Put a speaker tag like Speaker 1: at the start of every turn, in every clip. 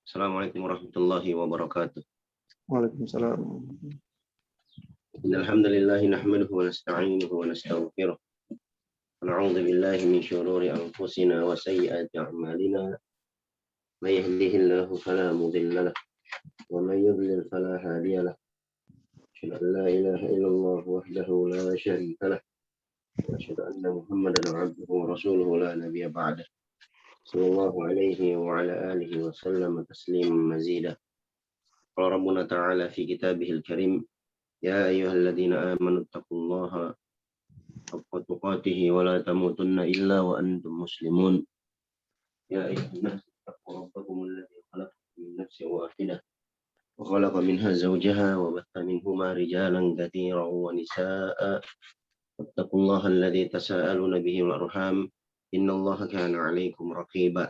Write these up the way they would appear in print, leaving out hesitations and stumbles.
Speaker 1: Assalamualaikum warahmatullahi wabarakatuh.
Speaker 2: Waalaikumsalam.
Speaker 1: Innal hamdalillah nahmaduhu wa nasta'inuhu wa nastaghfiruh. Wa na'udzu billahi min shururi anfusina wa sayyiati a'malina. May yahdihillahu fala mudilla lahu wa may yudlil fala hadiya lahu. Asyhadu an la ilaha illallah wahdahu la syarika lahu wa asyhadu anna Muhammadan 'abduhu wa rasuluhu la nabiyya ba'dahu. Sallallahu alaihi wa ala alihi wa sallam tasliman mazida. Qala Rabbuna ta'ala fi kitabihil karim. يا أيها الذين آمنوا اتقوا الله حق تقاته ولا تموتن إلا وأنتم مسلمون يا أيها الناس اتقوا ربكم الذي خلقكم من نفس واحدة وخلق منها زوجها وبث منهما رجالا كثيرا ونساء واتقوا الله الذي تساءلون به والأرحام إن الله كان عليكم رقيبا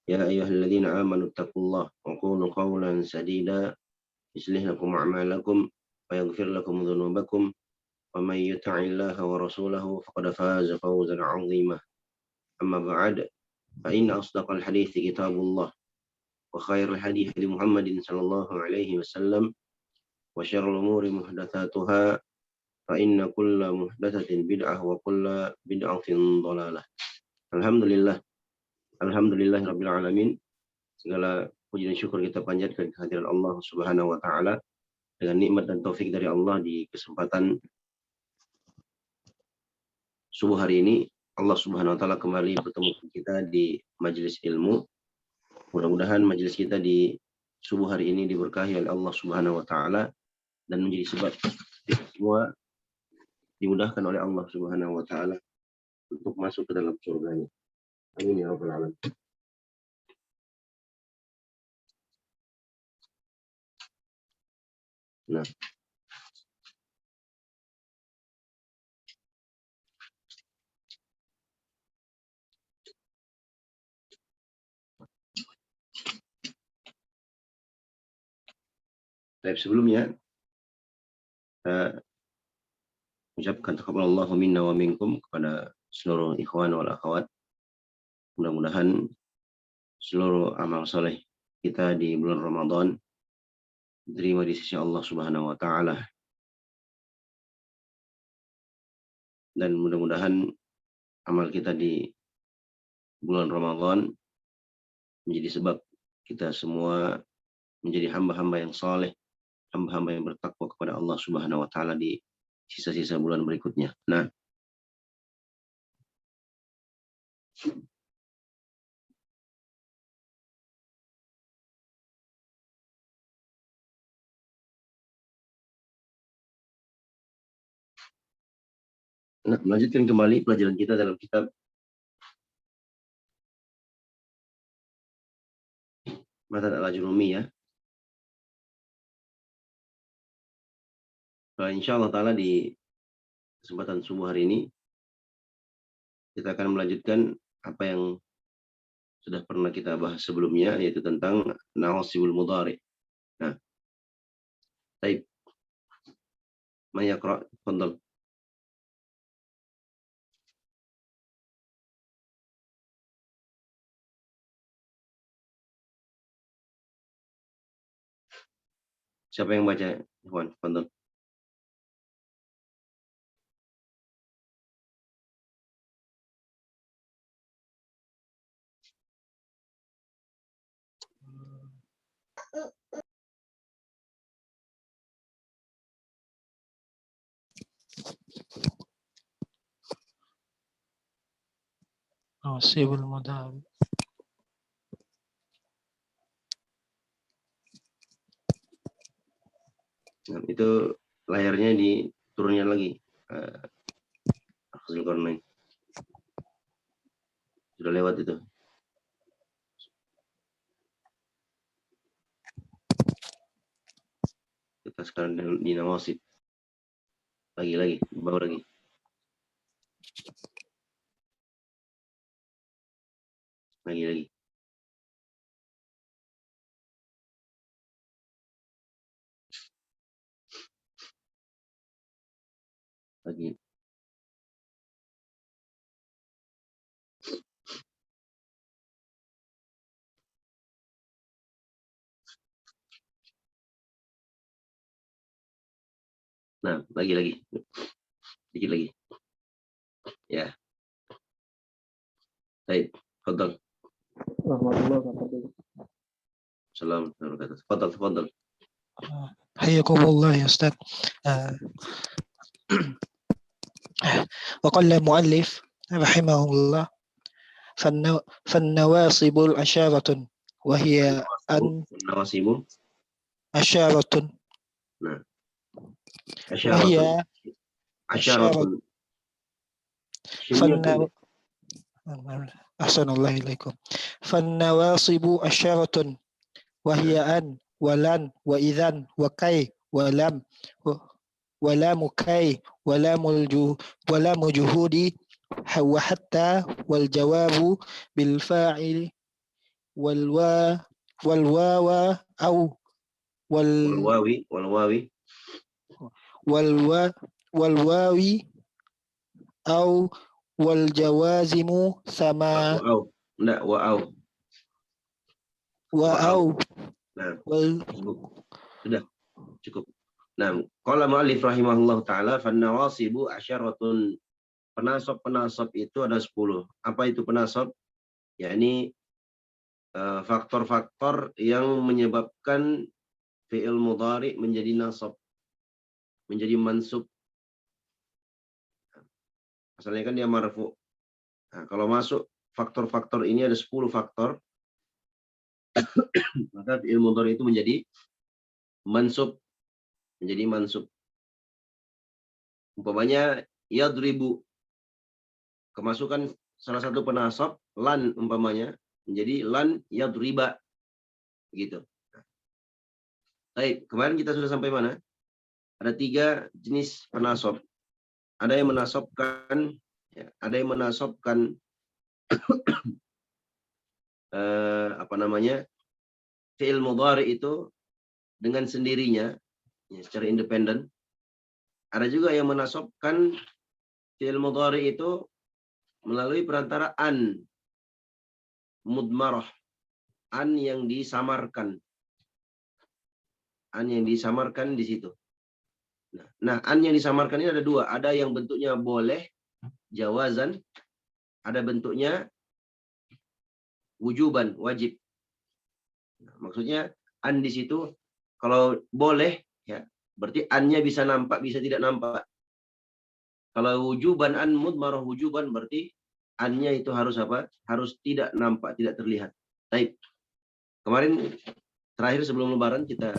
Speaker 1: يا أيها الذين آمنوا اتقوا الله وقولوا قولا سديدا يصلح لكم أعمالكم ويغفر لكم ذنوبكم ومن يطع الله ورسوله فقد فاز فوزا عظيما أما بعد فإن أصدق الحديث كتاب الله وخير الحديث محمد صلى الله عليه وسلم وشر الأمور محدثاتها فإن كل محدثة بدعة وكل بدعة ضلالة. Alhamdulillah Rabbil Alamin. Segala puji dan syukur kita panjatkan kehadiran Allah Subhanahu wa Ta'ala dengan nikmat dan taufik dari Allah di kesempatan subuh hari ini. Allah Subhanahu wa Ta'ala kembali bertemu kita di majelis ilmu. Mudah-mudahan majelis kita di subuh hari ini diberkahi oleh Allah Subhanahu wa Ta'ala dan menjadi sebab kita semua dimudahkan oleh Allah Subhanahu wa Ta'ala untuk masuk ke dalam surganya. Amin ya rabbal alamin. Nah, sebelumnya saya ucapkan taqabbalallahu minna wa minkum kepada seluruh ikhwan wal akhwat. Mudah-mudahan seluruh amal soleh kita di bulan Ramadan diterima di sisi Allah Subhanahu wa Ta'ala. Dan mudah-mudahan amal kita di bulan Ramadan menjadi sebab kita semua menjadi hamba-hamba yang soleh, hamba-hamba yang bertakwa kepada Allah Subhanahu wa Ta'ala di sisa-sisa bulan berikutnya. Nah, melanjutkan kembali pelajaran kita dalam kitab Matan al-Ajurumi ya. Insya Allah Ta'ala di kesempatan subuh hari ini kita akan melanjutkan apa yang sudah pernah kita bahas sebelumnya, yaitu tentang nawasibul mudhari. Nah, baik. Man yaqra'? Tafadhal. Siapa yang baca? Ikhwan, tafadhal.
Speaker 3: Nawasibul mudhari.
Speaker 1: Nah, itu layarnya diturunnya lagi. Sudah lewat itu. Kita sekarang di nawasib. Lagi, bawah lagi. Lagi. Lagi. Nah, lagi. Dikit lagi. Ya. Baik. Fadal. Assalamualaikum warahmatullahi wabarakatuh. Fadal.
Speaker 2: Hayakumullah ya Ustaz. وقال المؤلف رحمه الله فالنواصب العشارة وهي أن
Speaker 1: Nawasibu.
Speaker 2: عشارة
Speaker 1: Nah.
Speaker 2: وهي
Speaker 1: Asyaratun.
Speaker 2: أحسن الله إليكم. فالنواصب عشارة وهي أن ولن وإذن وكي ولام كي ولام جهود وحتى والجواب بالفاعل والواو أو والواوي أو والجوازم ثما وأو
Speaker 1: Nah, sudah cukup. Nah, qala mu'allif rahimahullah taala fannawasibu asyaratun. Penasab itu ada 10. Apa itu penasab? Yakni faktor-faktor yang menyebabkan fi'il mudhari menjadi nasab, menjadi mansub. Asalnya kan dia marfu. Nah, kalau masuk faktor-faktor ini ada 10 faktor, maka fi'il mudhari itu menjadi mansub. Umpamanya yadribu, kemasukan salah satu penasab lan umpamanya menjadi lan yadriba gitu. Baik, kemarin kita sudah sampai mana? Ada 3 jenis penasab. Ada yang menasabkan fi'il mudhari itu dengan sendirinya, ya, secara independen. Ada juga yang menasabkan fi'il mudhari itu melalui perantara an mudmarah, an yang disamarkan di situ. Nah, an yang disamarkan ini ada 2. Ada yang bentuknya boleh, jawazan. Ada bentuknya wujuban, wajib. Nah, maksudnya an di situ kalau boleh, ya berarti an-nya bisa nampak, bisa tidak nampak. Kalau wujuban, an mudmarah wujuban, berarti an-nya itu harus apa? Harus tidak nampak, tidak terlihat. Baik. Kemarin terakhir sebelum lebaran kita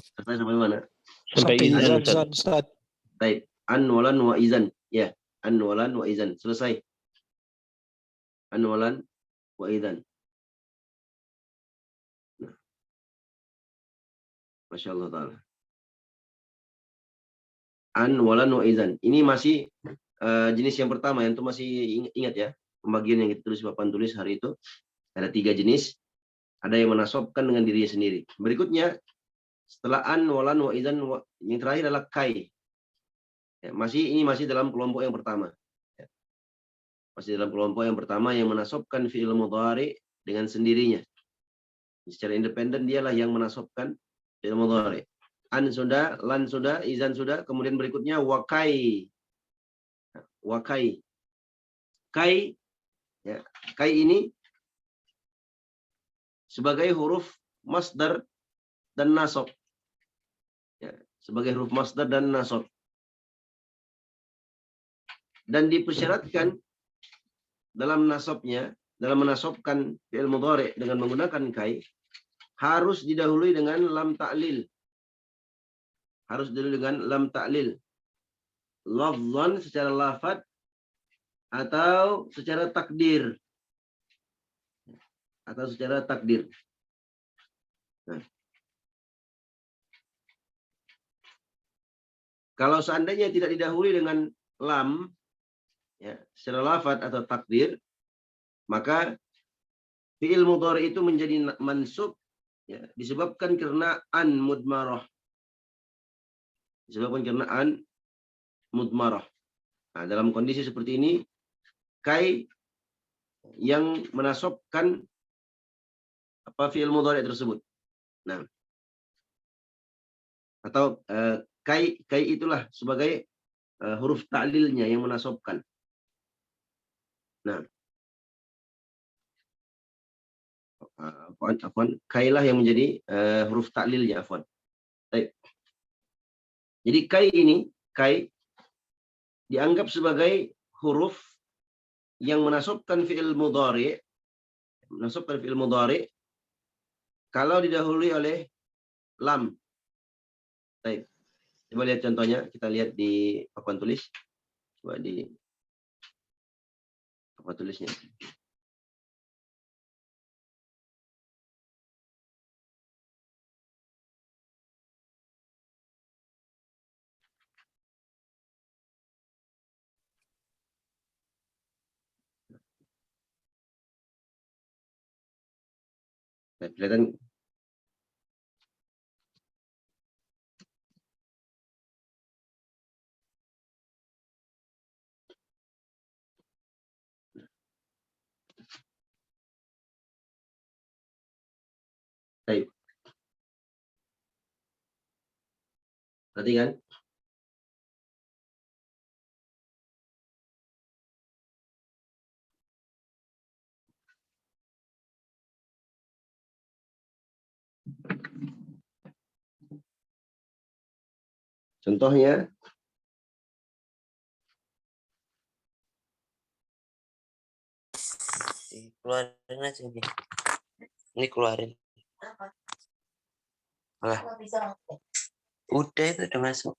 Speaker 1: selesai sampai mana?
Speaker 2: Sampai izan, Ustaz.
Speaker 1: Baik, an walan wa izan. Ya, an walan wa izan. Selesai. An walan wa izan. Nah. Masya Allah ta'ala. An walan wa izan. Ini masih jenis yang pertama, yang itu masih ingat ya. Pembagian yang kita tulis papan tulis hari itu. Ada 3 jenis. Ada yang menasabkan dengan dirinya sendiri. Berikutnya, setelah an, walan, wa izan, yang terakhir adalah kai. Ya, ini masih dalam kelompok yang pertama. Ya. Masih dalam kelompok yang pertama yang menasabkan fi'il mudhari dengan sendirinya. Secara independen dialah yang menasabkan fi'il mudhari. An sudah, lan sudah, izan sudah. Kemudian berikutnya wakai. Wakai. Kai, ya, kai ini sebagai huruf masdar dan nasab. Ya, sebagai huruf masdar dan nasab. Dan dipersyaratkan dalam nasabnya, dalam menasabkan fi'il mudhari dengan menggunakan kai, harus didahului dengan lam ta'lil. Harus didahului dengan lam ta'lil. Lafzan secara lafad atau secara takdir. Nah. Kalau seandainya tidak didahului dengan lam, ya, secara lafad atau takdir, maka fi'il mudhari itu menjadi mansub, ya, disebabkan karena an mudmarah. Nah, dalam kondisi seperti ini, kai yang menasabkan fi'il mudhari tersebut. Nah, atau kai itulah sebagai huruf ta'lilnya yang menasobkan. Nah, kai lah yang menjadi huruf ta'lilnya, afwan. Baik. Jadi kai dianggap sebagai huruf yang menasobkan fi'il mudhari, kalau didahului oleh lam. Baik. Coba lihat contohnya, kita lihat di papan tulis. Coba di papan tulisnya. Nah, kelihatan. Baik. Perhatikan. Contohnya,
Speaker 3: keluarin aja ini. Ini keluarin. Lah. Udah itu udah masuk.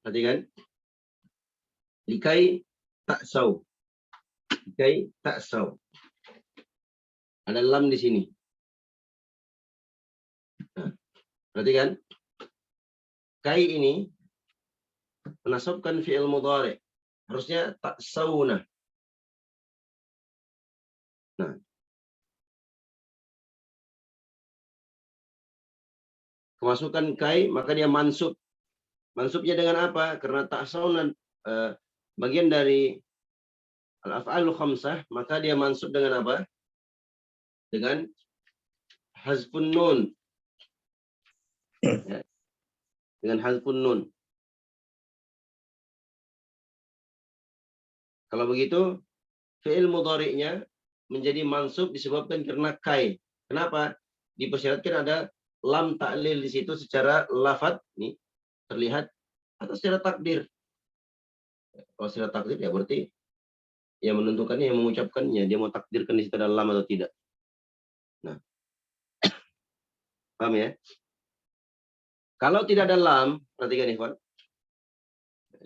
Speaker 1: perhatikan. Likai taksau. Likai taksau. Ada lam di sini. Nah, perhatikan. Kai ini menasabkan fi'il mudhari. Harusnya taksauna. Nah. Kemasukan kai, maka dia mansub. Mansubnya dengan apa? Karena taksauna bagian dari al-af'alul khamsah, maka dia mansub dengan apa? Dengan hazfun nun. Ya. Dengan hazfun nun. Kalau begitu, fi'il mudhari'nya menjadi mansub disebabkan karena kai. Kenapa? Dipersyaratkan ada lam ta'lil di situ secara lafadz, nih terlihat, atau secara takdir. Kalau secara takdir ya berarti yang menentukannya, yang mengucapkannya, dia mau takdirkan di situ ada lam atau tidak. Nah, paham ya? Kalau tidak ada lam, perhatikan Ikhwan.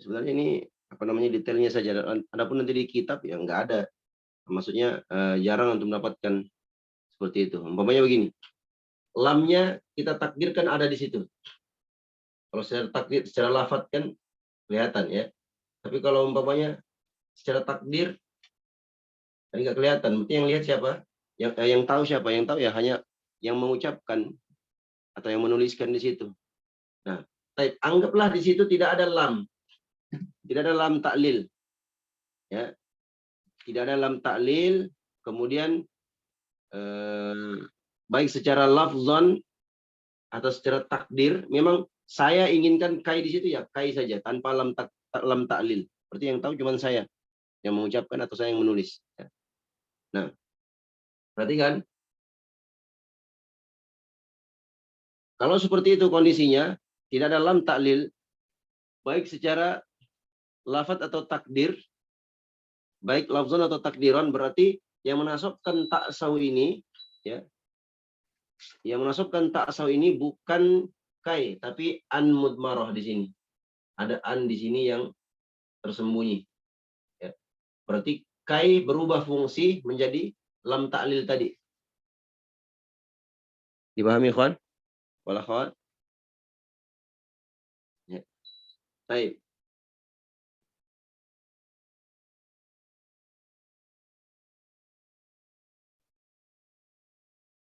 Speaker 1: Sebenarnya ini apa namanya detailnya saja. Adapun nanti di kitab ya nggak ada. Maksudnya jarang untuk mendapatkan seperti itu. Umpamanya begini, lamnya kita takdirkan ada di situ. Kalau secara takdir, secara lafadz kan kelihatan ya. Tapi kalau umpamanya secara takdir, kan nggak kelihatan. Berarti yang lihat siapa? Yang tahu siapa? Yang tahu ya hanya yang mengucapkan atau yang menuliskan di situ. Nah, anggaplah di situ tidak ada lam. Tidak ada lam ta'lil. Ya. Tidak ada lam ta'lil, kemudian baik secara lafzon atau secara takdir, memang saya inginkan kai di situ ya kai saja tanpa lam ta'lil. Berarti yang tahu cuma saya yang mengucapkan atau saya yang menulis. Ya. Nah, perhatikan. Kalau seperti itu kondisinya, tidak ada lam ta'lil, baik secara lafaz atau takdir, baik lafzon atau takdiran, berarti yang menasabkan ta'saw ini, ya, yang menasabkan ta'saw ini bukan kai, tapi an mudmarah di sini. Ada an di sini yang tersembunyi. Ya. Berarti kai berubah fungsi menjadi lam ta'lil tadi. Dipahami, kawan? Wala kawan? Ya. Baik.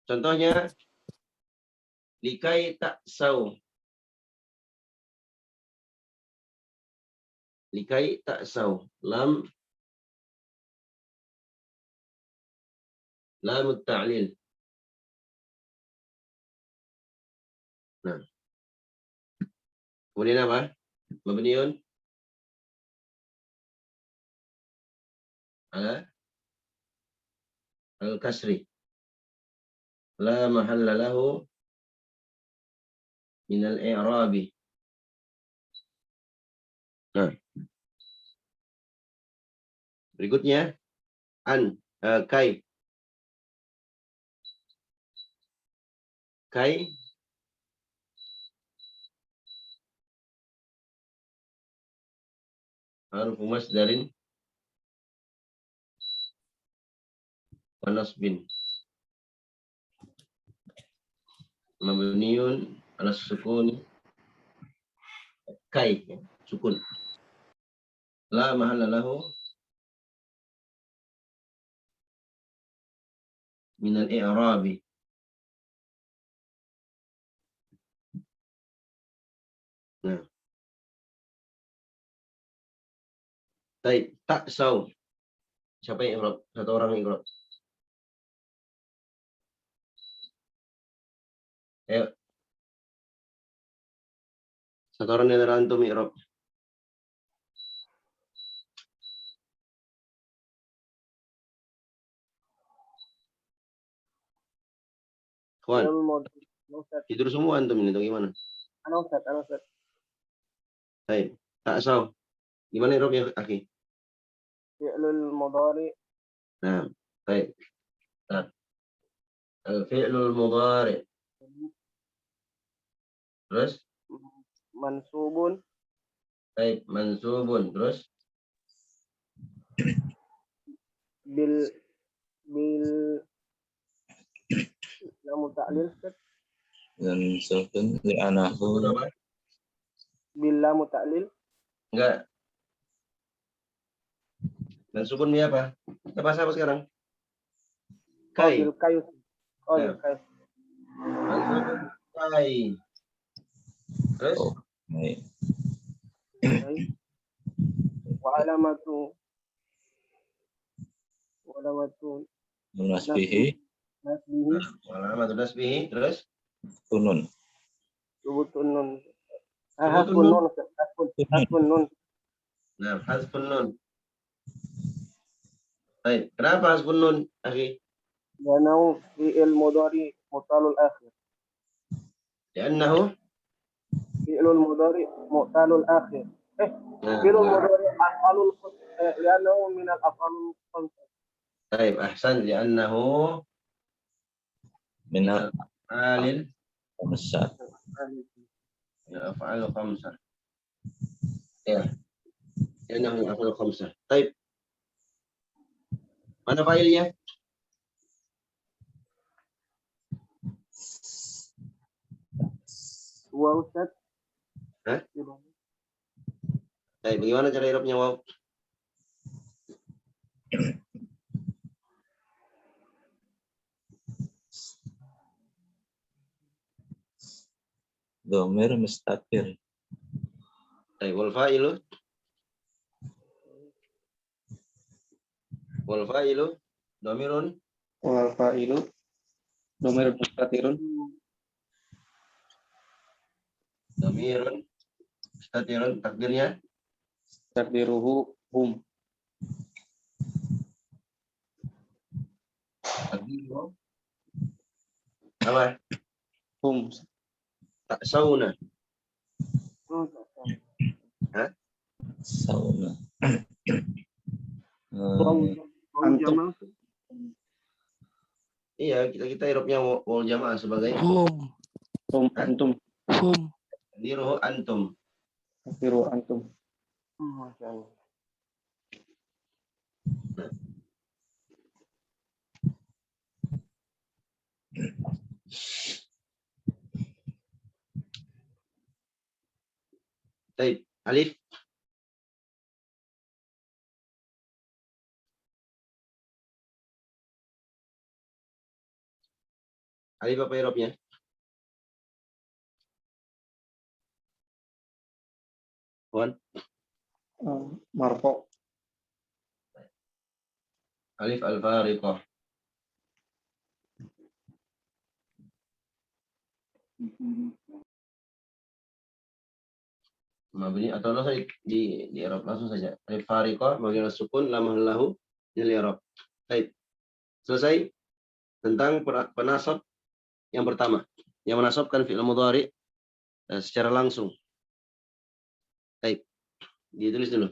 Speaker 1: Contohnya, likai ta'saw. Likai ta'saw. Lam ta'lil. Nah. Kemudian apa? Mabniun ala al-kasri. La mahalla lahu minal i'rabi. Nah. Berikutnya kai. Kai harfu masdarin wa nasbin. Mabniun ala sukun. Kai, sukun. La mahalla lahu minal i'rabi. Nah. Baik, ta'saw. Siapa yang i'rab? Satu orang yang i'rab. Ayo. Satu orang yang antum i'rab. Kawan, tidur semua antum ini atau gimana?
Speaker 4: Ustaz.
Speaker 1: Baik, ta'saw. Gimana i'rabnya, akhi?
Speaker 4: Fi'lul mudhari.
Speaker 1: Nah, baik. Nah. Al-fi'lul mudhari. Terus?
Speaker 4: Mansubun.
Speaker 1: Baik, mansubun. Terus?
Speaker 4: Bil lamu ta'lil.
Speaker 5: Mansubun li'anahu.
Speaker 4: Bil lamu ta'lil.
Speaker 1: Enggak. Mansubun ini apa? Kita bahas apa sekarang? Kai.
Speaker 4: Bil kayu.
Speaker 1: Ya.
Speaker 4: Bil kayu.
Speaker 1: Mansubun kai. Terus?
Speaker 5: Oh, baik.
Speaker 4: Wa alamatu
Speaker 5: Nasbihi
Speaker 4: nasbihi
Speaker 1: Alamatu nasbihi. Terus?
Speaker 5: kunun.
Speaker 4: subutun nun.
Speaker 1: Subutun nun.
Speaker 4: Hasbun nun.
Speaker 1: Nah, hasbun nun. Baik, kenapa hasbun nun, akhi?
Speaker 4: Li'annahu fi'il mudhari mu'talul akhir.
Speaker 1: Li'annahu
Speaker 4: Fi'lul mudhari mu'talul akhir. Fi'lul mudhari af'alul li'annahu min al-af'alul khamsah.
Speaker 1: Baik, ahsan. Li'annahu
Speaker 5: Min
Speaker 1: alil
Speaker 5: al-khamsah.
Speaker 1: af'alul khamsah. Ya. Li'annahu af'alul khamsah. Baik. Mana failnya?
Speaker 4: Wa Ustaz.
Speaker 1: Hah? Baik, bagaimana cara i'rabnya waw?
Speaker 5: Dhamir mustatir.
Speaker 1: Baik, wal fa'ilu? Wal fa'ilu dhamirun
Speaker 6: Wal fa'ilu dhamir mustatirun
Speaker 1: mustatirun, takdirnya
Speaker 6: takdiruhu hum.
Speaker 1: takdiru apa?
Speaker 6: Hum.
Speaker 1: Ta'sawna. Hah?
Speaker 5: Sauna.
Speaker 6: Antum.
Speaker 1: Iya, kita Eropnya wal jamaah sebagai
Speaker 2: hum,
Speaker 6: Antum.
Speaker 2: hum.
Speaker 1: diruhu antum.
Speaker 6: Takdiru antum.
Speaker 4: Masya Allah.
Speaker 1: Baik, alif. Alif apa Eropnya? Wan,
Speaker 6: Marfo.
Speaker 1: alif al-fariqah. Mabni atau langsung di Arab langsung saja. Alif fariqah bagian sukun lamah lahu di Arab. Baik. Selesai tentang penasab yang pertama yang menasabkan fi'il mudhari secara langsung. Baik. Ditulis dulu.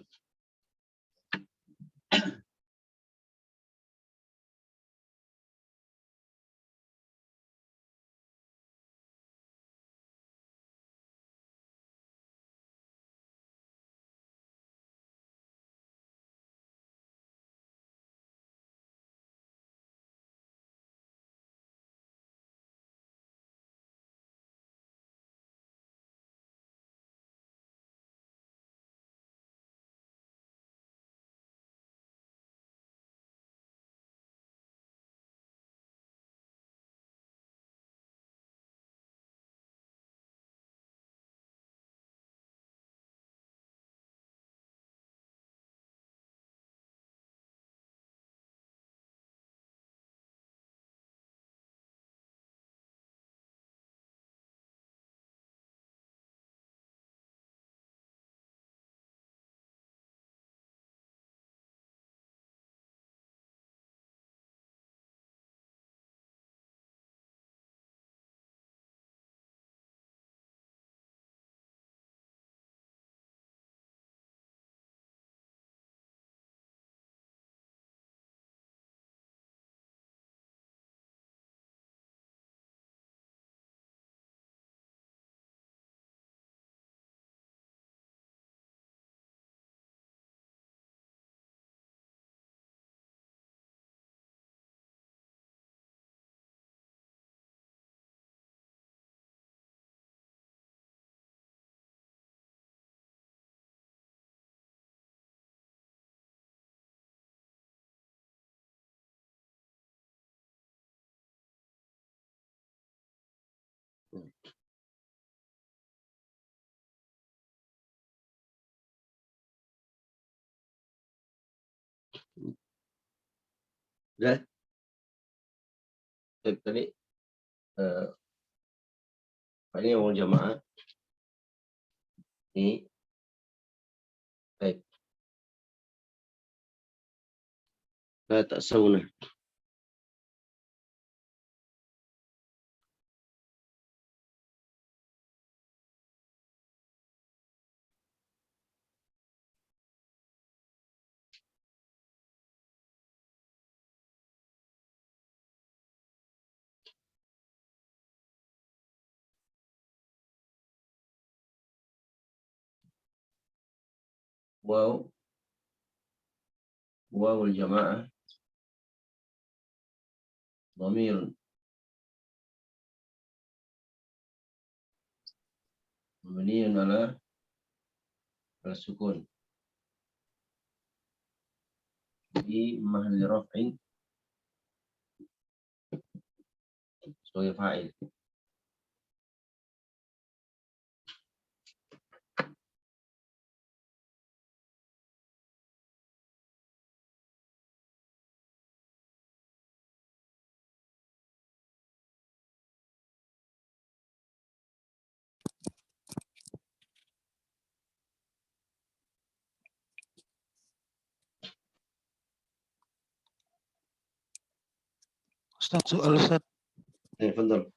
Speaker 1: Sudah? Tadi ini wal jamaah. Ini baik. La ta'sawna. Waw wawul jamaah dhamir mabniun ala al-sukun di mahalli raf'in sebagai fa'il.
Speaker 2: Ustaz, soal Ustaz.
Speaker 1: Betul.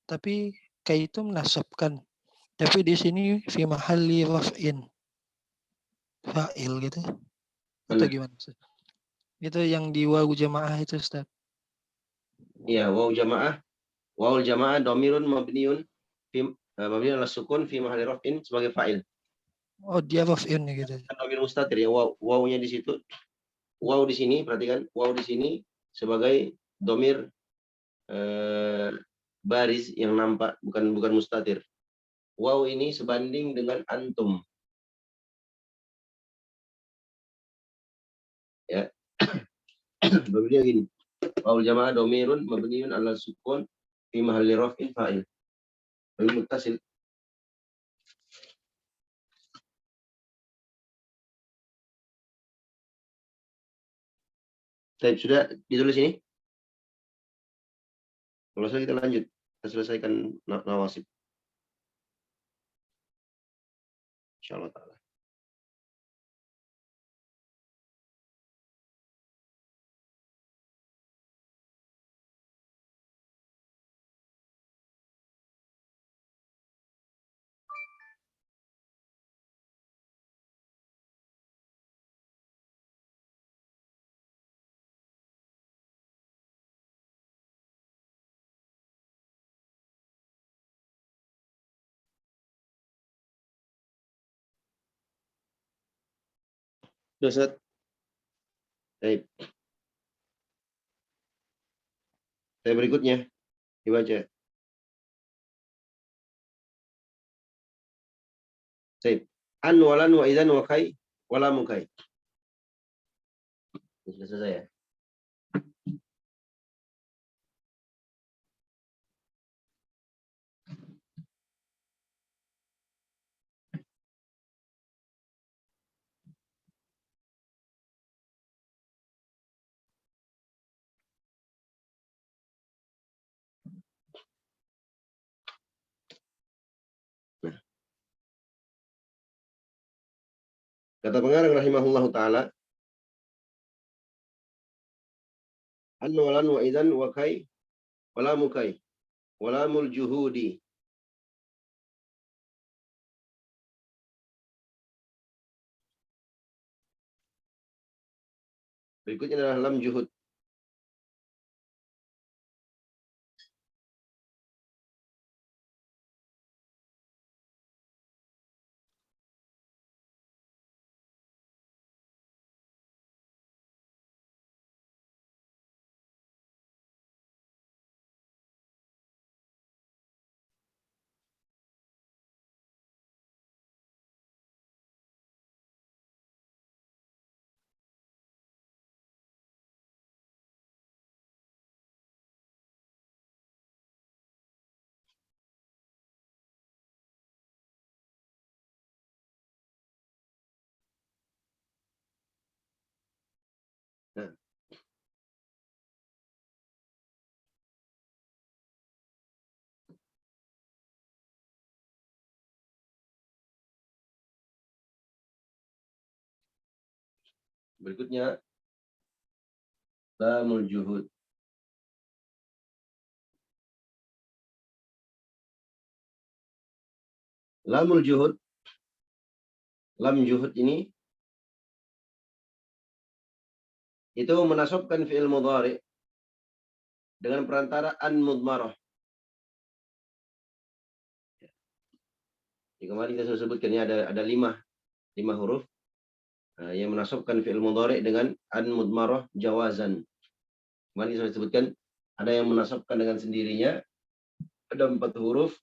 Speaker 2: Tapi kayak itu menasabkan. Tapi di sini fi mahalli raf'in. fa'il gitu.
Speaker 1: Mana?
Speaker 2: Atau gimana Ustaz? Itu yang di wawu jamaah itu Ustaz.
Speaker 1: Iya, waw jamaah. Wawul jamaah domirun mabniun mabniun ala sukun fi mahalli raf'in sebagai fa'il.
Speaker 2: Oh, dia maf'ilun ya gitu.
Speaker 1: Kan domir mustatir ya, wawunya di situ. Waw di sini, perhatikan, waw di sini sebagai domir baris yang nampak, bukan mustatir. Waw ini sebanding dengan antum. Ya. Begini gini. Waw jamaah domirun mabniun ala sukun fi mahalli raf'in fa'il. Domir muttasil. Baik, sudah ditulis ini? Kalau saya kita lanjut, kita selesaikan nawasib. Insyaallah ta'ala. Ustaz. Baik. Saya berikutnya dibaca. Baik. An walan wa idzan wa kai wala mukai. Sudah selesai ya. Nah. Kata pengarang rahimahullahu taala, an walan wa idzan wa kai wala mukai wala mul juhudi. Berikutnya adalah lam juhud. Nah. Berikutnya lamul juhud. Lamul juhud. Lam juhud ini itu menasabkan fi'il mudhari dengan perantara an mudmarah. Jadi kemarin kita sudah sebutkan ya, ada lima huruf yang menasabkan fi'il mudhari dengan an mudmarah jawazan. Kemarin kita sudah sebutkan ada yang menasabkan dengan sendirinya, ada 4 huruf,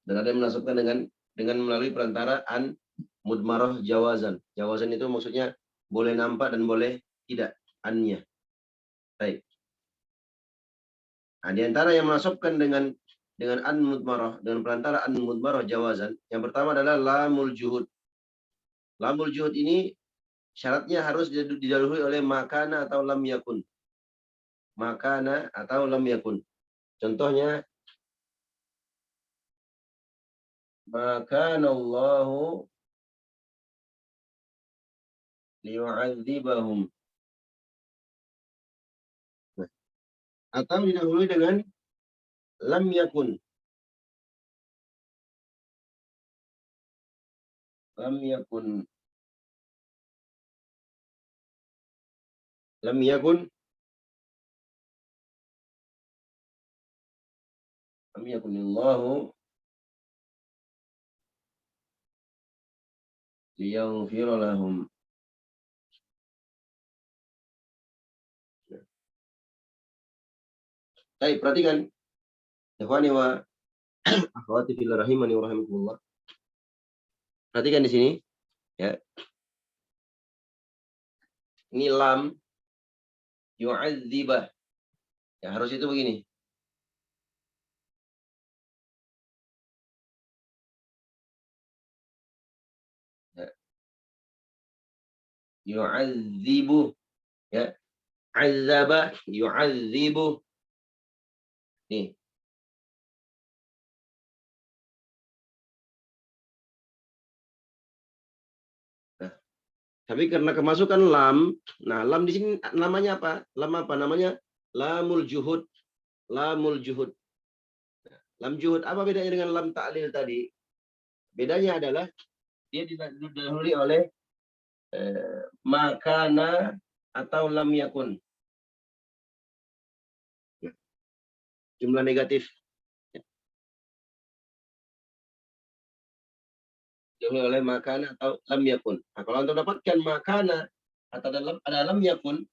Speaker 1: dan ada yang menasabkan dengan melalui perantara an mudmarah jawazan. Jawazan itu maksudnya boleh nampak dan boleh tidak annya. Baik. Nah, di antara yang menasabkan dengan an mudmarah, dengan perantara an mudmarah jawazan, yang pertama adalah lamul juhud. Lamul juhud ini syaratnya harus didahului oleh makana atau lam yakun. Makana atau lam yakun. Contohnya, makana Allahu liyu'adzibahum. Atau didahului dengan lam yakun. Lam yakun. lam yakun yakunillahu liyaghfira lahum. Baik, perhatikan. Ikhwani wa akhwati fillah rahimani wa rahimakumullah. Perhatikan di sini, ya. Ini lam yu'adzibah. Ya, harus itu begini. Ya. Yu'adzibu, ya. Azaba yu'adzibu. Nih. Tapi karena kemasukan lam, nah lam di sini namanya apa? Lam apa? Namanya lamul juhud. Lamul juhud. Lam juhud apa bedanya dengan lam ta'lil tadi? Bedanya adalah dia didahului oleh makana atau lam yakun. Jumlah negatif. Oleh makana atau lam yakun. Nah, kalau untuk dapatkan makana atau ada lam yakun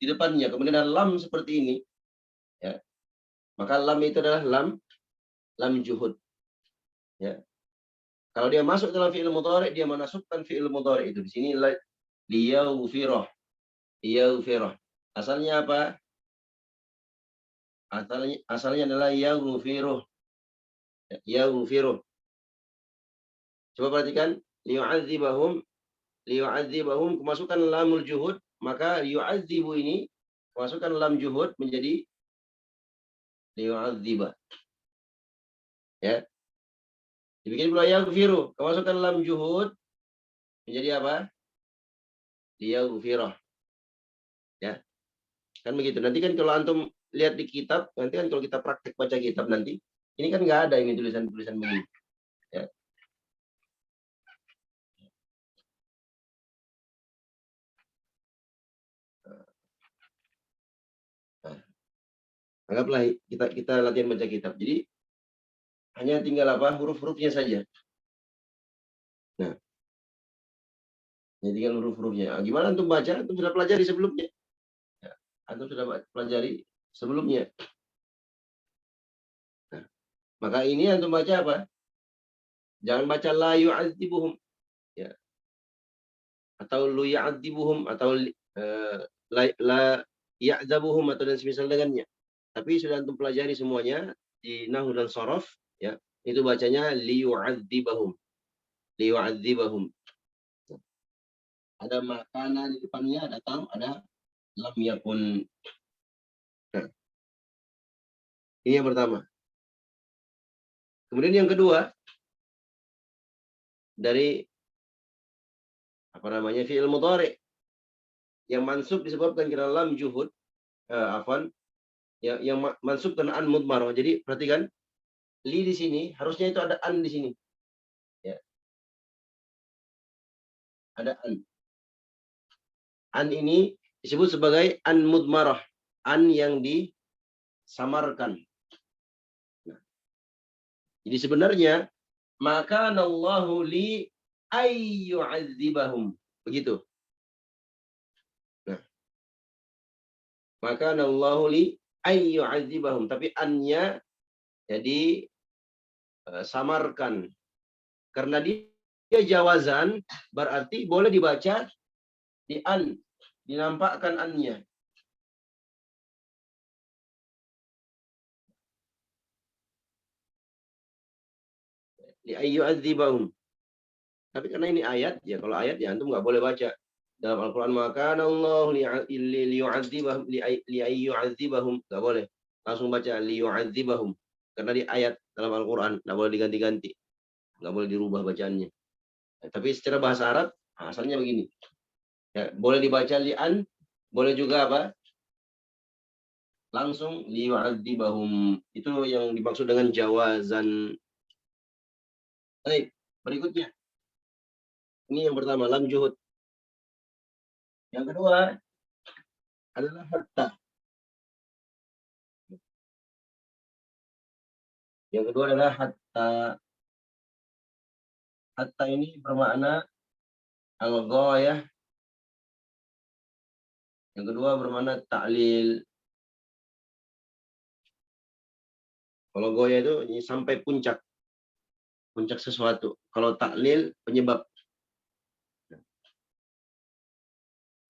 Speaker 1: di depannya, kemudian ada lam seperti ini, ya, maka lam itu adalah lam juhud. Ya. Kalau dia masuk dalam fi'il mudhari', dia menasubkan fi'il mudhari' itu. Di sini liyaghfirah. Liyaghfirah. Asalnya apa? Asalnya adalah yaghfiruh. Yaghfiruh. Coba perhatikan, liyu'adzibahum kemasukan lamul juhud, maka yu'adzibu ini kemasukan lam juhud menjadi liyu'adzibah. Ya. Dibikin pula yaghfiru, kemasukan lam juhud menjadi apa? Liyaghfirah. Ya. Kan begitu. Nanti kan kalau antum lihat di kitab, nanti kan kalau kita praktek baca kitab nanti, ini kan nggak ada ini tulisan-tulisan begini. Ya. Anggaplah kita latihan baca kitab. Jadi hanya tinggal apa? Huruf-hurufnya saja. Nah, hanya tinggal huruf-hurufnya. Nah, gimana antum baca? Antum sudah pelajari sebelumnya. Ya, antum sudah pelajari sebelumnya. Nah, maka ini antum baca apa? Jangan baca la yu'adzibuhum. Ya. Atau lu ya'adzibuhum atau la ya'dzabuhum atau dan semisal dengannya. Tapi sudah antum pelajari semuanya di nahwu dan shorof, ya. Itu bacanya liyu'adzibahum. Liyu'adzibahum. Ada makana di depannya, ada lam yakun. Nah, ini yang pertama. Kemudian yang kedua, dari apa namanya fi'il mudhari' yang mansub disebabkan karena lam juhud, yang mansub karena an mudmarah. Jadi perhatikan, li di sini harusnya itu ada an di sini. Ya. Ada an. An ini disebut sebagai an mudmarah, an yang disamarkan. Nah, jadi sebenarnya maka Allahu li ayyu'adzibahum, begitu. Nah, maka Allahu li ayyu'adzibahum, tapi annya jadi samarkan. Karena dia jawazan, berarti boleh dibaca di an, dinampakkan annya. Li ayyu'adzibahum. Tapi karena ini ayat, ya kalau ayat ya antum nggak boleh baca. Dalam Al-Quran maka Allah liyu'adzibahum li ayyu'adzibahum, nggak boleh. Langsung baca liyu'adzibahum. Karena di ayat dalam Al-Quran nggak boleh diganti-ganti, nggak boleh dirubah bacaannya. Tapi secara bahasa Arab asalnya begini. Ya, boleh dibaca li'an, boleh juga apa? Langsung liyu'adzibahum. Itu yang dimaksud dengan jawazan. Baik, berikutnya. Ini yang pertama, lam juhud. Yang kedua, adalah hatta. Yang kedua adalah hatta. Hatta ini bermakna al-ghayah. Yang kedua bermakna ta'lil. Kalau ghayah itu sampai puncak. Puncak sesuatu. Kalau ta'lil penyebab.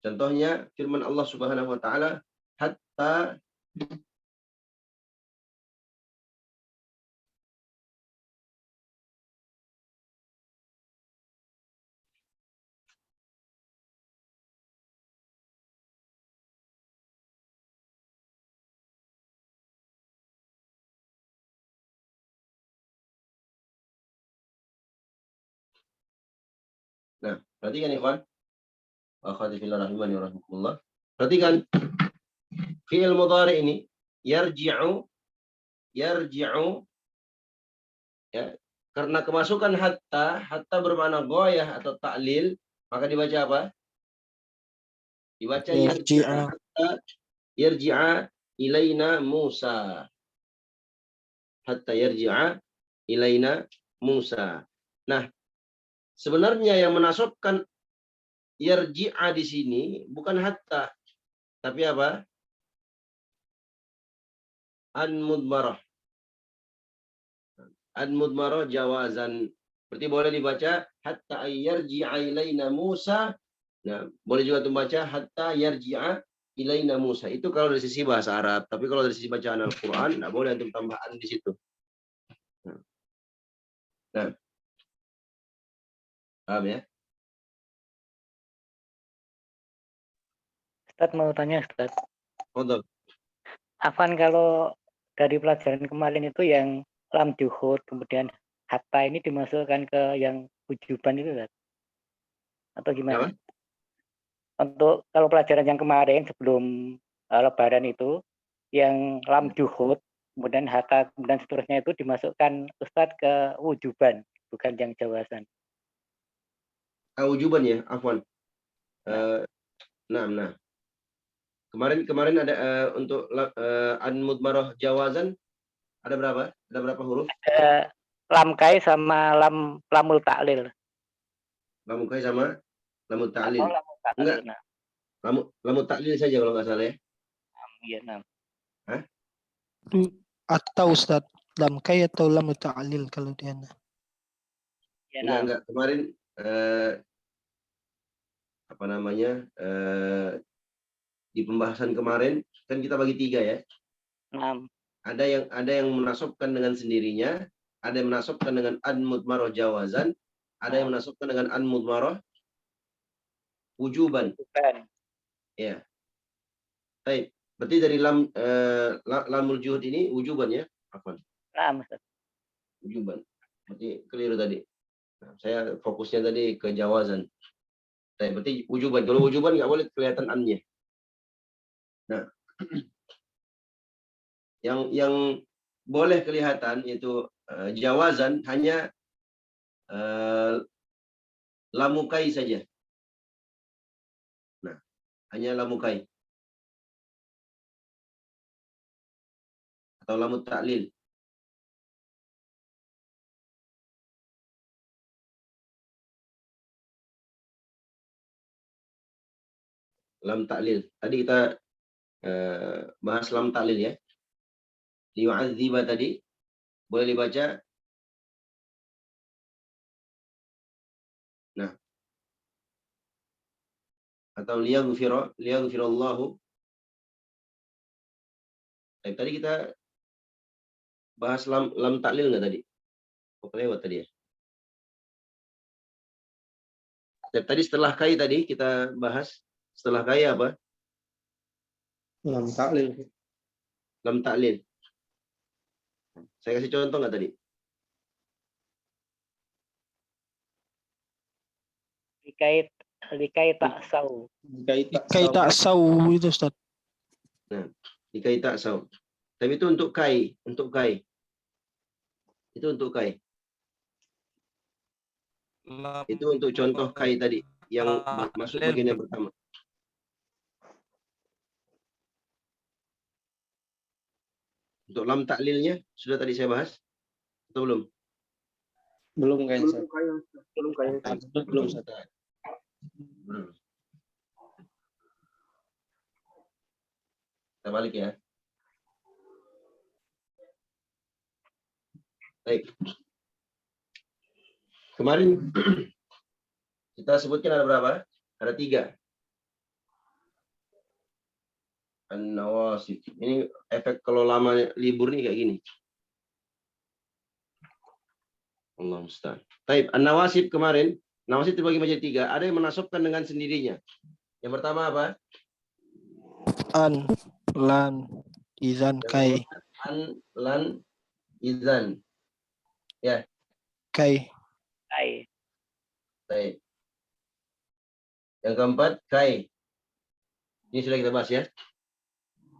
Speaker 1: Contohnya firman Allah Subhanahu wa taala, hatta Nah, perhatikan ikhwan. Wa akhwati fillah rahimani wa rahimakumullah. Perhatikan fi'il mudhari ini yarji'u ya. Karena kemasukan hatta bermakna ghayah atau ta'lil, maka dibaca apa? Dibaca
Speaker 2: Yarji'a.
Speaker 1: yarji'a ilaina Musa. Hatta yarji'a ilaina Musa. Nah, sebenarnya yang menasabkan yarji'a di sini bukan hatta, tapi apa? An-mudmarah. An-mudmarah jawazan. Berarti boleh dibaca hatta yarji'a ilaina Musa. Nah, boleh juga membaca hatta yarji'a ilaina Musa. Itu kalau dari sisi bahasa Arab, tapi kalau dari sisi bacaan Al-Qur'an enggak boleh untuk tambahan di situ. Nah. Paham ya?
Speaker 7: Ustadz mau tanya Ustadz.
Speaker 1: Betul.
Speaker 7: Afan kalau dari pelajaran kemarin itu yang lam juhud kemudian hatta ini dimasukkan ke yang wujuban itu Ustadz? Atau gimana?
Speaker 1: Apa?
Speaker 7: Untuk kalau pelajaran yang kemarin sebelum lebaran itu yang lam juhud kemudian hatta kemudian seterusnya itu dimasukkan Ustadz ke wujuban bukan yang jawazan.
Speaker 1: Wujuban ya, afwan. Nah. Kemarin ada untuk an-mudmarah jawazan ada berapa? Ada berapa huruf?
Speaker 7: Lam kai sama lamul ta'lil.
Speaker 1: Lamul kai sama lamul ta'lil.
Speaker 7: Lamul ta'lil.
Speaker 1: Enggak.
Speaker 7: Nah.
Speaker 1: Lamul ta'lil saja kalau nggak salah ya.
Speaker 7: Iya, nah.
Speaker 1: Hah?
Speaker 2: Atau Ustaz, lam kai atau lam ta'lil kalau dia.
Speaker 7: Ya,
Speaker 1: Enggak. Kemarin apa namanya? Di pembahasan kemarin kan kita bagi 3 ya. Ada yang menasabkan dengan sendirinya, ada yang menasabkan dengan an-mudmarah jawazan, ada yang menasabkan dengan an-mudmarah wujuban. Ya. Baik. Berarti dari lamul juhud ini wujuban ya? Afwan. Wujuban. Berarti keliru tadi. Nah, saya fokusnya tadi ke jawazan. Berarti wujuban. Kalau wujuban nggak boleh kelihatan an-nya. Nah, yang boleh kelihatan itu jawazan hanya lamukai saja. Nah, hanya lamukai atau lamut ta'lil. Lam ta'lil. Tadi kita bahas lam ta'lil ya. Liyu'adziba tadi boleh dibaca. Nah. Atau liyaghfirallahu. Tadi kita bahas lam ta'lil nggak tadi? Kok lewat tadi ya? Tadi setelah kai tadi kita bahas. Setelah kai apa?
Speaker 6: Lam ta'lil.
Speaker 1: Lam ta'lil. Saya kasih contoh nggak tadi?
Speaker 7: Likai taksau.
Speaker 2: Likai taksau itu Ustaz.
Speaker 1: Nah, likai taksau. Tapi itu untuk kai, Itu untuk kai. Itu untuk contoh kai tadi yang masuk bagian yang pertama. Untuk lam taklilnya sudah tadi saya bahas atau belum?
Speaker 6: Belum kayaknya.
Speaker 4: Belum kayaknya. Belum kayaknya.
Speaker 6: Belum Ustaz.
Speaker 1: Belum. Kita balik ya. Baik. Kemarin kita sebutkan ada berapa? Ada 3. An-nawasib. Ini efek kalau lama libur nih kayak gini. Allah musta'an. Baik, an-nawasib kemarin. Nawasib terbagi menjadi 3. Ada yang menasabkan dengan sendirinya. Yang pertama apa?
Speaker 2: An, lan, izan, kai,
Speaker 1: An, lan, izan. Ya,
Speaker 2: kai,
Speaker 7: Kai.
Speaker 1: baik. Yang keempat, kai. Ini sudah kita bahas ya.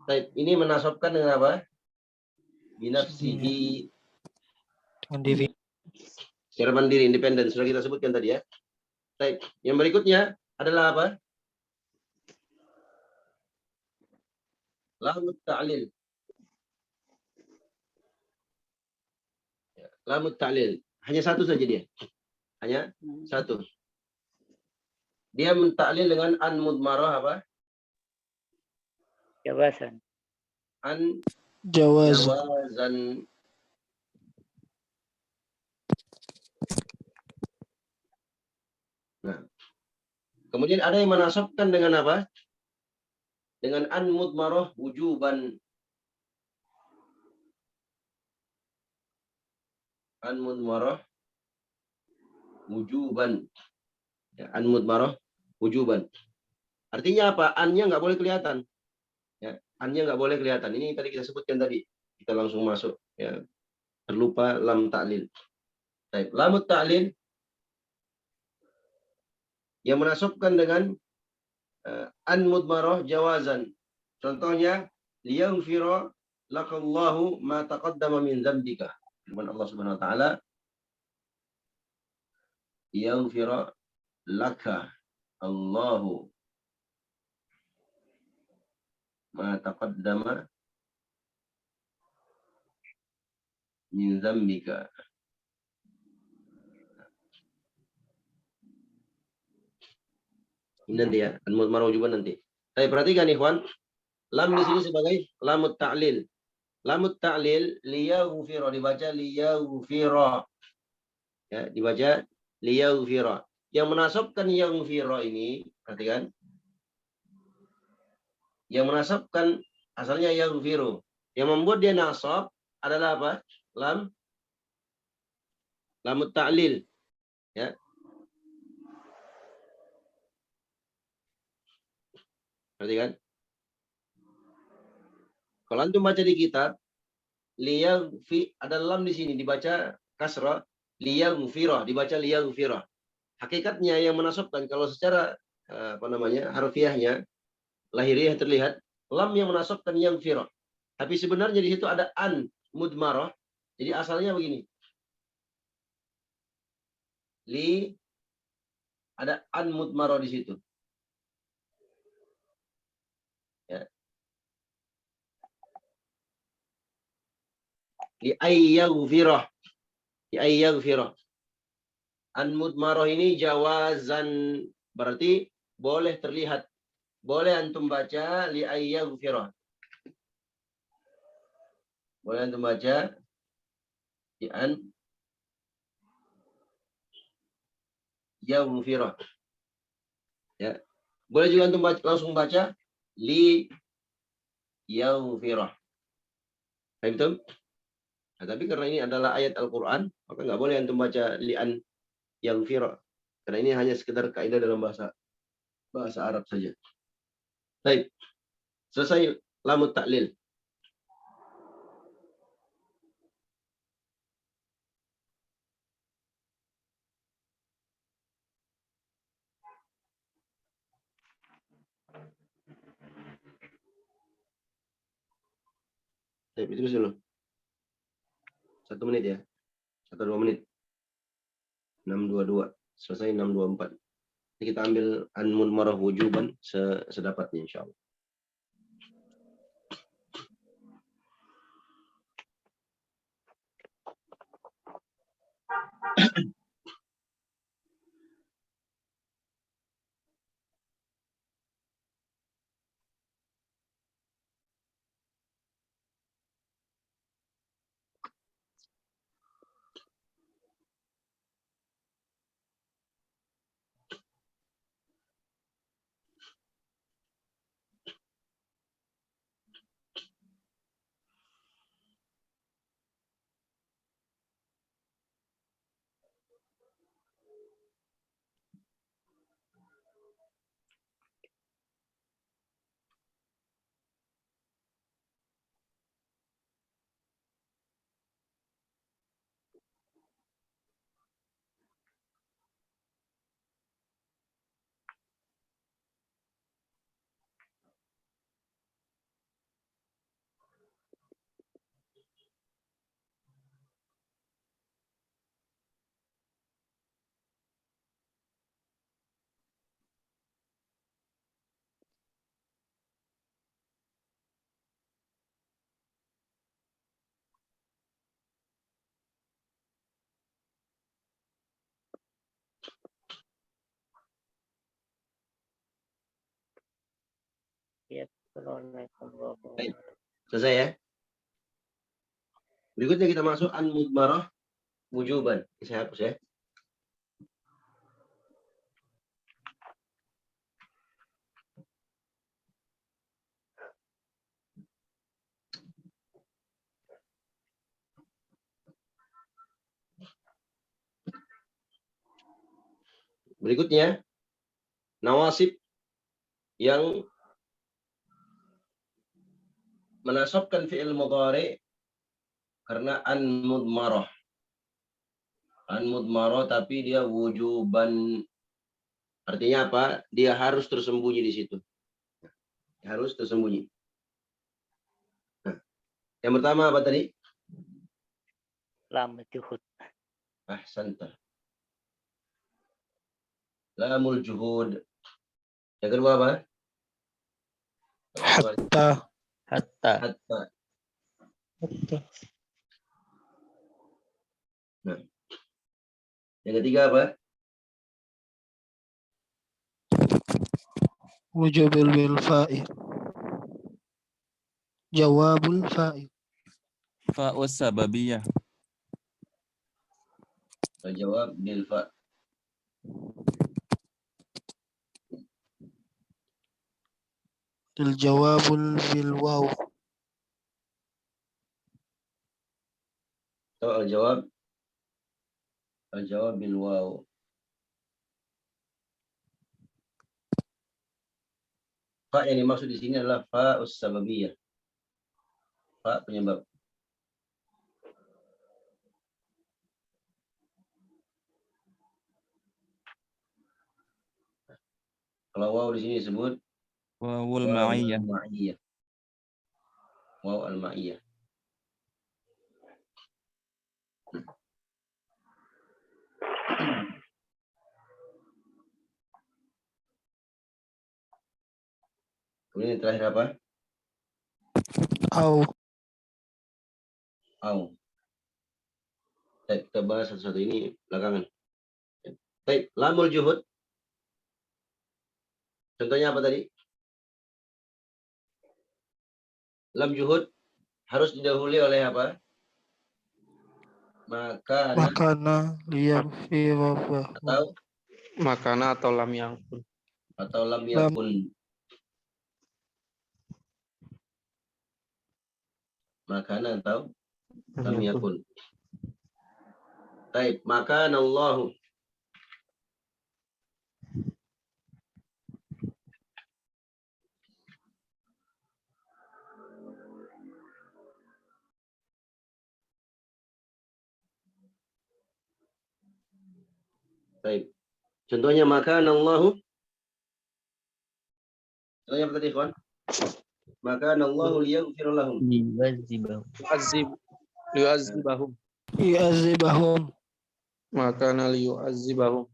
Speaker 1: Baik, ini menasabkan dengan apa? Binafsihi,
Speaker 2: dengan diri.
Speaker 1: secara mandiri, independen. Sudah kita sebutkan tadi ya. Baik, yang berikutnya adalah apa? Lamut ta'lil. Ya, lamut ta'lil. Hanya satu saja dia. Hanya satu. Dia mentaklil dengan an mudmarah apa?
Speaker 7: Jawazan.
Speaker 1: An
Speaker 2: Jawaz.
Speaker 1: jawazan. Nah, kemudian ada yang menasabkan dengan apa? Dengan an mudmarah wujuban. An mudmarah wujuban. Ya, an mudmarah wujuban. Artinya apa? An-nya nggak boleh kelihatan. Ya, an-nya nggak boleh kelihatan. Ini tadi kita sebutkan tadi. Kita langsung masuk. Ya, terlupa lam ta'lil. Baik, lamut ta'lil yang menasabkan dengan an mudmarah jawazan. Contohnya, liyaghfira lakallahu ma taqaddama min dzambika. Firman Allah Subhanahu wa taala, yaghfira laka Allahu ma taqaddama min dzambika. Ini nanti ya, an-mudmarah wujuban nanti. Saya perhatikan ikhwan, lam di sini sebagai lamut ta'lil. Lamut ta'lil liyaghfira, dibaca liyaghfira. Ya, dibaca liyaghfira. Yang menasabkan yaghfira ini, perhatikan. Yang menasabkan asalnya yaghfiru. Yang membuat dia nasab adalah apa? Lamut ta'lil. Ya. Perhatikan. Kalau antum baca di kitab, liyaghfi, ada lam di sini dibaca kasrah, liyaghfira, dibaca liyaghfira. Hakikatnya yang menasabkan kalau secara harfiahnya, lahiriah terlihat lam yang menasabkan yaghfira. Tapi sebenarnya di situ ada an mudmarah. Jadi asalnya begini. Ada an mudmarah di situ. Ya. Li ayyaghfirah. Li ayyaghfirah. An mudmarah ini jawazan, berarti boleh terlihat. Boleh antum baca li ayyaghfirah. Boleh antum baca li an yaghfirah. Ya. Boleh juga antum langsung baca li yaghfirah. Paham betul? Nah, tapi karena ini adalah ayat Al-Quran, maka nggak boleh antum baca li'an yaghfirah. Karena ini hanya sekedar kaidah dalam bahasa Arab saja. Baik. Selesai lamut ta'lil. Baik, itu dulu. 1 menit ya. 1-2 menit. 6.22. Selesai 6.24. Jadi kita ambil an mudmarah wujuban sedapatnya insyaallah.
Speaker 7: Ya, Assalamualaikum warahmatullahi
Speaker 1: Selesai ya? Berikutnya kita masuk an mudmarah wujuban. Saya hapus ya. Berikutnya nawasib yang menasabkan fi'il mudhari karena an mudmarah. An mudmarah tapi dia wujuban. Artinya apa? Dia harus tersembunyi di situ. Harus tersembunyi. Nah, yang pertama apa tadi?
Speaker 7: Lam juhud.
Speaker 1: Ahsanta. Lamul juhud. Yang kedua apa?
Speaker 2: Hatta.
Speaker 5: Hatta.
Speaker 1: Hatta.
Speaker 2: Hatta.
Speaker 1: Nah. Yang ketiga apa?
Speaker 2: Wujubul bil fa'il. Jawabul fa'il.
Speaker 8: Fa'us sababiyah.
Speaker 1: Jawab bil fa.
Speaker 2: Jawabul bil waw.
Speaker 1: Atau al-jawab bil waw. Fa yang dimaksud di sini adalah fa'us sababiyah. Fa penyebab. Kalau waw di sini disebut
Speaker 8: Wawul ma'iyah.
Speaker 1: al-ma'iyah. Waw al-ma'iyah. Kemudian yang terakhir apa?
Speaker 2: Au.
Speaker 1: Au. Kita bahas satu-satu ini belakangan. Baik, lamul juhud. Contohnya apa tadi? Lam juhud harus didahului oleh apa?
Speaker 2: Makana liyafirahu.
Speaker 6: Makana atau lam yang pun.
Speaker 1: Atau lam yakun. Makana atau lam yakun. Baik, makana Allahu. Baik. Contohnya makana Allahu. Contohnya apa tadi, kawan? Makana Allahu liyaghfir lahum.
Speaker 6: Liyu'adzibahum.
Speaker 2: Yu'adzibahum.
Speaker 6: Makana liyu'adzibahum.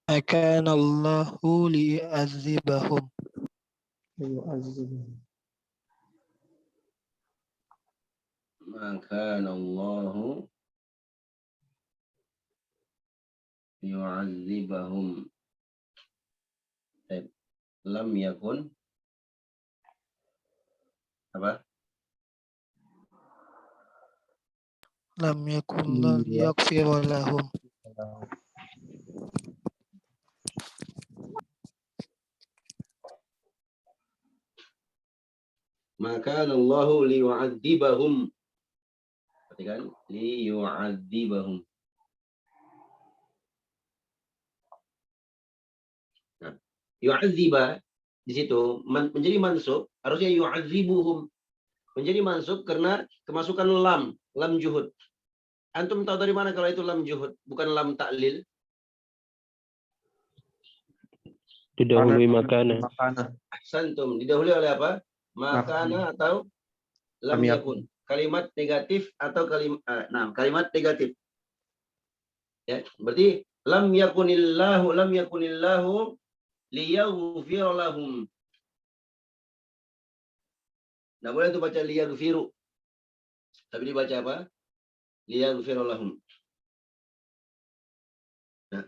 Speaker 2: Akana Allahu liyu'adzibahum.
Speaker 6: Liyu'adzibahum.
Speaker 1: Makana Allahu Yu'adzibahum. Lam yakun apa?
Speaker 2: Lam yakun liyaghfira lahum.
Speaker 1: Maka Allahu liyu'adzibahum. Perhatikan, liyu'adzibahum. Nah, yu'adziba di situ menjadi mansub, harusnya yu'adzibuhum. Menjadi mansub karena kemasukan lam juhud. Antum tahu dari mana kalau itu lam juhud, bukan lam ta'lil?
Speaker 9: Didahului makana.
Speaker 1: Ahsantum, didahului oleh apa? Makana atau lam yakun. Kalimat negatif atau kalimat negatif. Ya, berarti lam yakunillahu liyaghfira lahum. Nah, boleh itu baca liyaghfiru. Tapi dibaca apa? Liyaghfira lahum. Nah.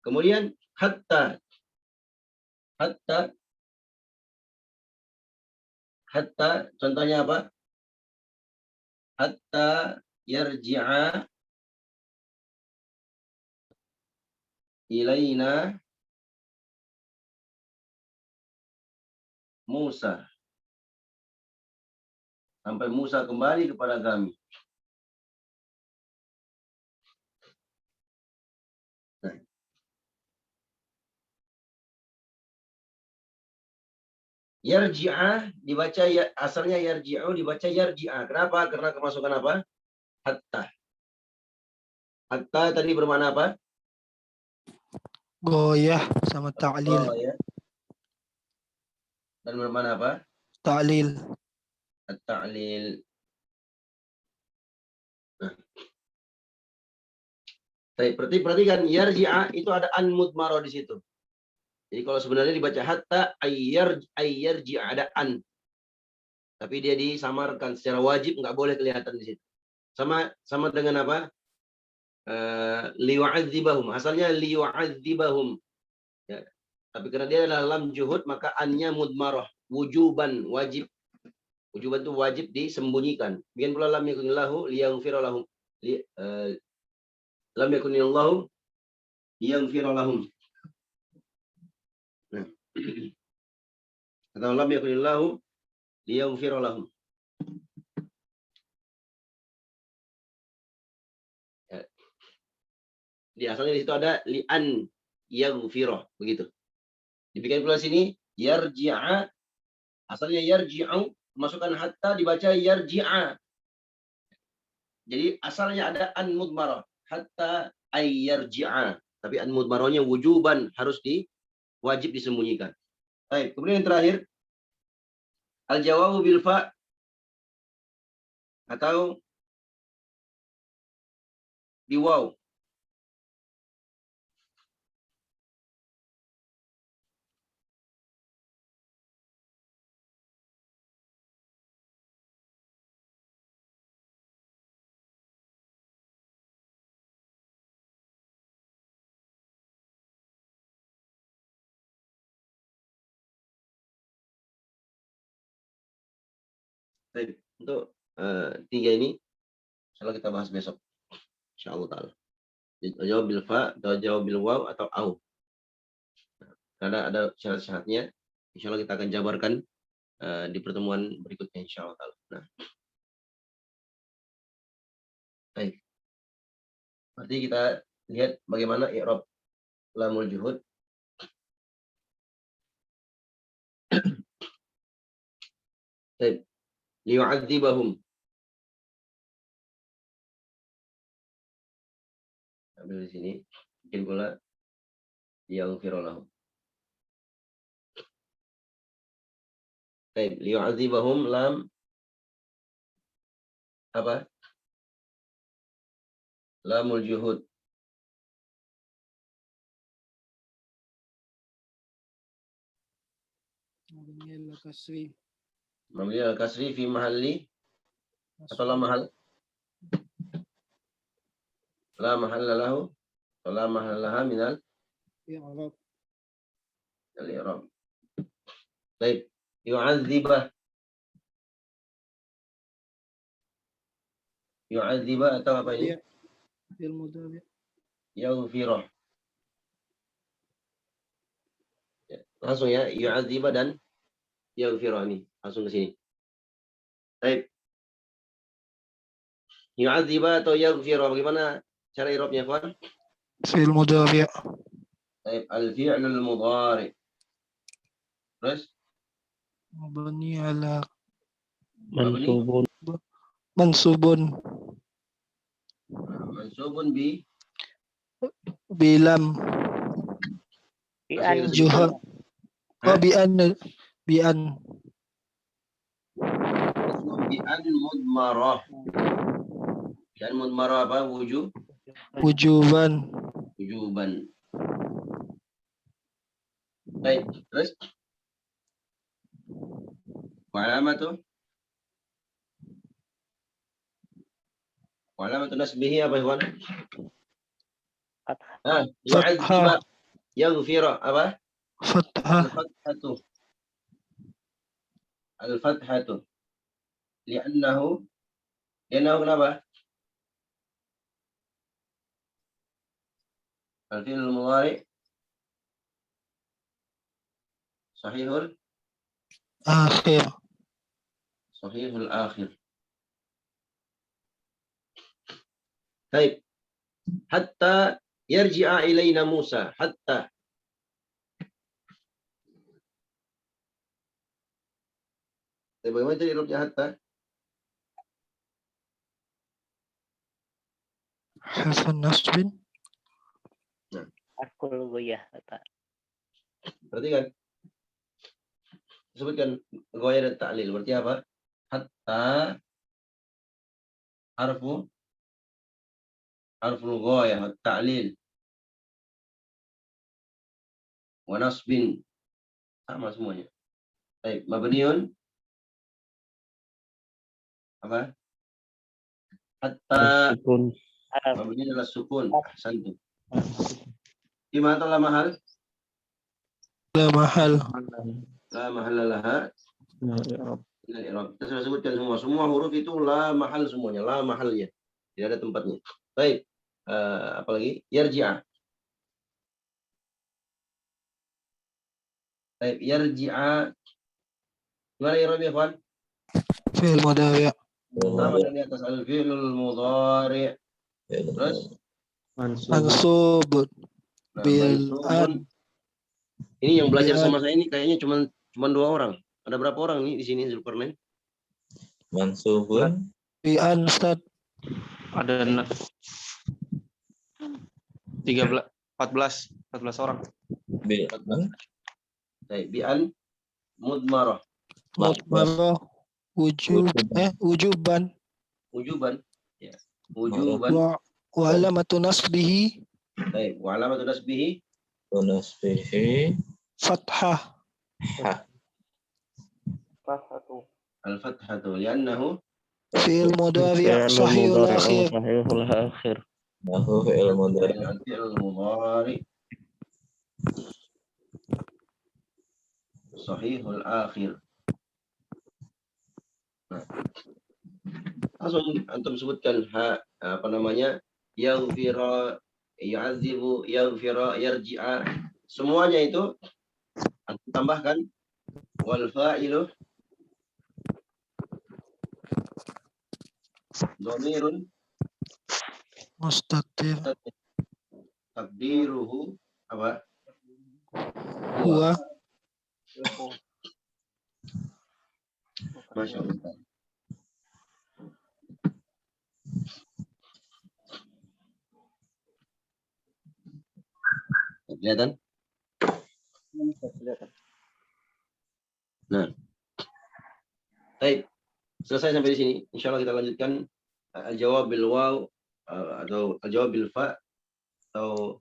Speaker 1: Kemudian hatta contohnya apa? Hatta yarji'a ilaina Musa. Sampai Musa kembali kepada kami. Nah. Yarji'a dibaca asalnya yarji'u dibaca yarji'a. Kenapa? Karena kemasukan apa? Hatta. Hatta tadi bermakna apa?
Speaker 2: Goyah sama ta'lil.
Speaker 1: Oh, ya. Dan bermakna apa?
Speaker 2: Ta'lil.
Speaker 1: At-ta'lil. Nah. Perhatikan yarji'a itu ada an mudmaro di situ. Jadi kalau sebenarnya dibaca hatta ayyarji'a ada an. Tapi dia disamarkan secara wajib, nggak boleh kelihatan di situ. Sama dengan apa? Liyu'adzibahum. Asalnya liyu'adzibahum. Ya. Tapi karena dia adalah lam juhud, maka annya mudmarah. Wujuban, wajib. Wujuban itu wajib disembunyikan. Bikin pula lam yakunillahu liyaghfira lahum. Lam yakunillahu liyaghfira lahum. Nah. Atau lam yakunillahu liyaghfira lahum. Ya. Di asalnya di situ ada li'an yaghfira, begitu. Dibikin pula sini yarji'a, asalnya yarji'u, masukkan hatta dibaca yarji'a. Jadi asalnya ada an mudmarah, hatta ayyarji'a. Tapi an mudmarahnya wujuban, harus wajib disembunyikan. Baik, kemudian yang terakhir al-jawabu bil fa atau di waw. Baik, untuk tiga ini insyaallah kita bahas besok. Insyaallah taala. Jawab bil fa atau jawab bil waw atau au. Karena ada syarat-syaratnya. Insyaallah kita akan jabarkan di pertemuan berikutnya insyaallah taala. Nah. Baik. Berarti kita lihat bagaimana i'rab lamul juhud. Baik. Liyu'adzibahum. Ambil di sini. Bikin pula liyaghfira lahum. Baik, liyu'adzibahum lam apa? Lamul juhud. Mabni al-kasri fi mahalli atau lam mahal? La mahalla lahu. La mahalla laha minal
Speaker 2: i'rab.
Speaker 1: al-i'rab. Baik. Yu'adzibah. Yu'adzibah atau apa ini?
Speaker 2: Fi'il mudhari'.
Speaker 1: Yaghfirah. Ya, langsung ya, yu'adzibah dan yaghfirah ini. Langsung ke sini. Baik. Yu'adzibah atau yaghfirah, bagaimana cara i'rabnya, Ikhwan?
Speaker 2: Fi'il mudhari'.
Speaker 1: Baik, al-fi'lul mudhari'. Terus
Speaker 2: Mabni ala
Speaker 9: Mansubun.
Speaker 2: mansubun
Speaker 1: mansubun bi
Speaker 2: bilam
Speaker 7: Bi'an
Speaker 2: juha. Oh, bi'an
Speaker 1: bi an mudmarah. Bi an mudmarah apa?
Speaker 2: wujuban.
Speaker 1: Wujuban. Baik, terus wa alamatu nasbihi apa, Ikhwan?
Speaker 7: Fathah.
Speaker 1: Yu'adziba yaghfira apa?
Speaker 2: Fathah.
Speaker 1: Al-fathatu. Li'annahu kenapa? Al-fi'l al-mudhari' sahihul akhir. Baik. Hatta yarji'a ilaina Musa. Hatta. Bagaimana tadi i'rabnya hatta?
Speaker 2: Harfun nasbin.
Speaker 7: Arkul goyah kata.
Speaker 1: Berarti kan sebutkan goya dan ta'lil. Berarti apa? Hatta harful goya ta'lil wa nasbin, sama semuanya. Baik, mabniun apa? Hatta
Speaker 9: Sukun.
Speaker 1: mabni adalah sukun. Ahsantum. Di mana la mahal?
Speaker 2: La mahal.
Speaker 1: La mahalla laha
Speaker 6: Nah, i'rab.
Speaker 1: min al-i'rab. Kita sudah sebutkan semua huruf itu la mahal semuanya, la mahalnya. Tidak ada tempatnya. Baik. Apalagi yarji'a. Baik, yarji'a. Gimana i'rabnya, Ikhwan?
Speaker 2: Fi'il mudhari'.
Speaker 1: Sama yang di atas al-fi'lul mudhari'. Terus
Speaker 2: Mansubun bil an.
Speaker 1: Ini yang belajar sama saya ini kayaknya cuma 2 orang. Ada berapa orang nih di sini Zulkarnain?
Speaker 5: Mansubun.
Speaker 2: Bi'an, Ustaz.
Speaker 6: Ada 14 orang.
Speaker 5: Bi'an.
Speaker 1: Baik, bi'an mudmarah.
Speaker 2: Mudmarah. Wujuban.
Speaker 1: Wujuban. Ya. Wujuban.
Speaker 2: Wa alamatu nasbihi.
Speaker 1: Baik, wa alamatu nasbihi
Speaker 5: Nasbihi.
Speaker 2: Fathah.
Speaker 5: Ha.
Speaker 4: Fathatu.
Speaker 1: al-fathatu li'annahu
Speaker 2: Fi'il mudhari' sahihul akhir.
Speaker 9: Sahihul akhir.
Speaker 5: Nahu fi'il mudhari'.
Speaker 1: al-fi'l mudhari' sahihul akhir. Nah. Langsung antum sebutkan apa namanya? Yaghfira, yu'adzibu, yaghfira, yarji'a. Semuanya itu antum tambahkan wal fa'ilu dhamirun
Speaker 2: Mustatir.
Speaker 1: takdiruhu apa?
Speaker 2: Huwa.
Speaker 1: Masya Allah. Kelihatan? Nah, baik. Selesai sampai di sini. Insya Allah kita lanjutkan al-jawab bil waw atau al-jawab bil fa atau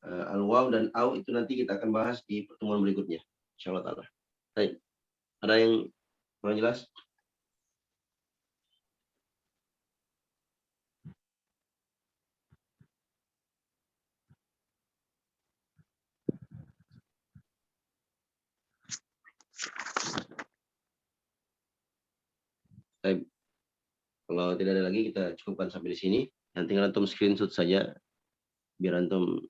Speaker 1: al-waw dan au itu nanti kita akan bahas di pertemuan berikutnya. Insya Allah ta'ala. Baik. Ada yang kurang jelas? Kalau tidak ada lagi kita cukupkan sampai di sini. Nanti tinggal antum screenshot saja biar antum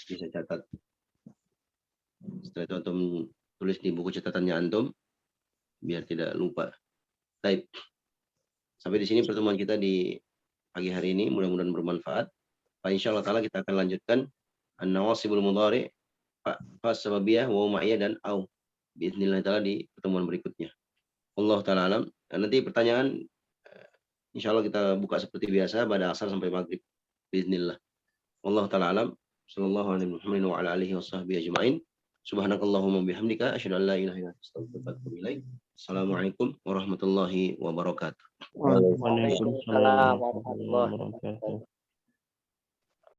Speaker 1: bisa catat. Setelah itu antum tulis di buku catatannya antum biar tidak lupa. Baik. Sampai di sini pertemuan kita di pagi hari ini, mudah-mudahan bermanfaat. Pak insyaallah taala kita akan lanjutkan an-nawasibul mudhari, fa sababiyah wa ma'iyah dan au. Bismillah taala di pertemuan berikutnya. Allah taala alam. Nanti pertanyaan insyaallah kita buka seperti biasa pada asar sampai maghrib. Bismillah. Allah taala alam. Sallallahu alaihi Muhammadin wa ala alihi washabbihi ajmain. Subhanakallahumma bihamdika asyhadu an la ilaha illa anta astaghfiruka wa atubu ilaik. Assalamualaikum warahmatullahi wabarakatuh.
Speaker 9: Waalaikumsalam
Speaker 7: Waalaikumsalam
Speaker 9: warahmatullahi wabarakatuh.